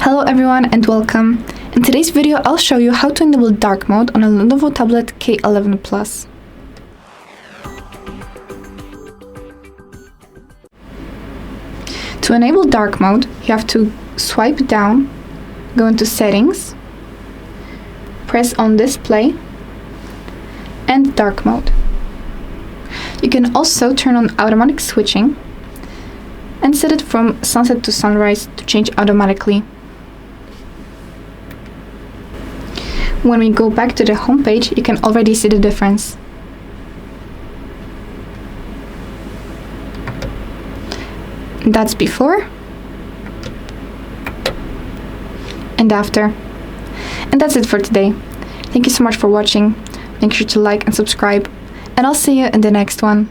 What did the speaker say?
Hello everyone and welcome. In today's video I'll show you how to enable dark mode on a LENOVO tablet K11 Plus. To enable dark mode, you have to swipe down, go into settings, press on display and dark mode. You can also turn on automatic switching and set it from sunset to sunrise to change automatically. When we go back to the home page, you can already see the difference. That's before and after. And that's it for today. Thank you so much for watching. Make sure to like and subscribe, and I'll see you in the next one.